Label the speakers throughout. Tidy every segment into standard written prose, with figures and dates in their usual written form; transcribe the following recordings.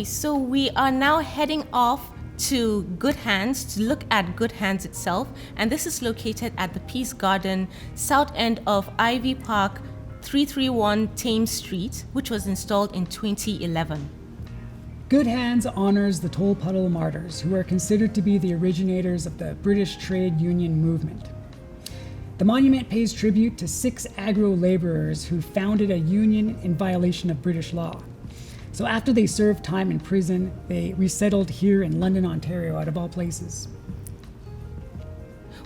Speaker 1: So we are now heading off to Good Hands to look at Good Hands itself, and this is located at the Peace Garden, south end of Ivy Park, 331 Thames Street, which was installed in 2011.
Speaker 2: Good Hands honors the Toll Puddle martyrs, who are considered to be the originators of the British trade union movement. The monument pays tribute to 6 agro-laborers who founded a union in violation of British law. So after they served time in prison, they resettled here in London, Ontario, out of all places.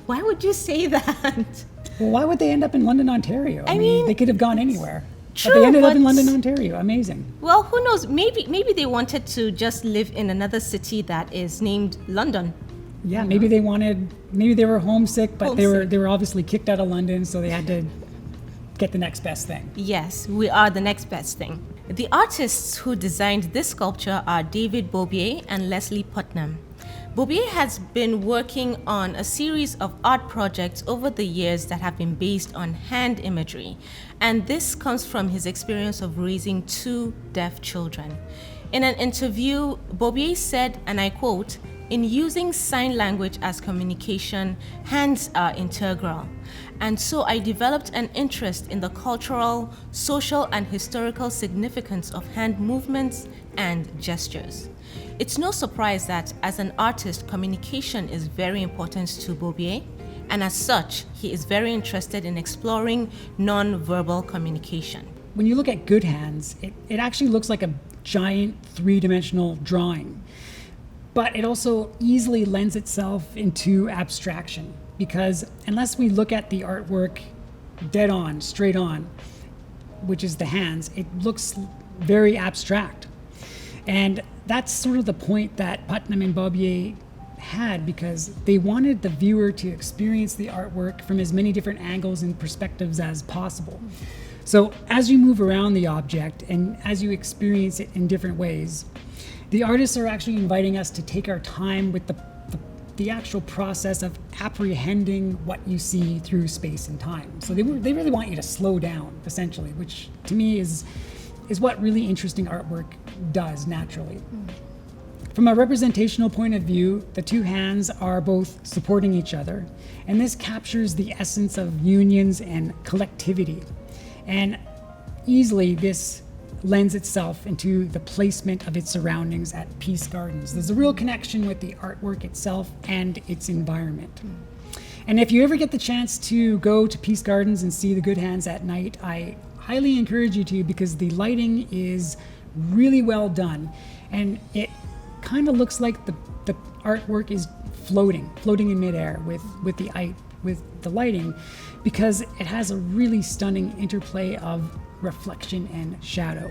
Speaker 1: Why would you say that?
Speaker 2: Well, why would they end up in London, Ontario? I mean, they could have gone anywhere.
Speaker 1: True,
Speaker 2: but they ended up in London, Ontario. Amazing.
Speaker 1: Well, who knows? Maybe they wanted to just live in another city that is named London.
Speaker 2: Yeah, maybe they were homesick, but they were obviously kicked out of London, so they had to get the next best thing.
Speaker 1: Yes, we are the next best thing. The artists who designed this sculpture are David Bobier and Leslie Putnam. Bobier has been working on a series of art projects over the years that have been based on hand imagery, and this comes from his experience of raising 2 deaf children. In an interview, Bobier said, and I quote, "In using sign language as communication, hands are integral. And so I developed an interest in the cultural, social, and historical significance of hand movements and gestures." It's no surprise that as an artist, communication is very important to Bobier, and as such, he is very interested in exploring non-verbal communication.
Speaker 2: When you look at Good Hands, it actually looks like a giant 3-dimensional drawing. But it also easily lends itself into abstraction, because unless we look at the artwork dead on, straight on, which is the hands, it looks very abstract. And that's sort of the point that Putnam and Bobier had, because they wanted the viewer to experience the artwork from as many different angles and perspectives as possible. So as you move around the object and as you experience it in different ways, the artists are actually inviting us to take our time with the actual process of apprehending what you see through space and time. So they really want you to slow down, essentially, which to me is what really interesting artwork does naturally. From a representational point of view, the 2 hands are both supporting each other, and this captures the essence of unions and collectivity. And easily this lends itself into the placement of its surroundings at Peace Gardens. There's a real connection with the artwork itself and its environment. And if you ever get the chance to go to Peace Gardens and see the Good Hands at night, I highly encourage you to, because the lighting is really well done, and it kind of looks like the artwork is floating in midair with the lighting, because it has a really stunning interplay of reflection and shadow.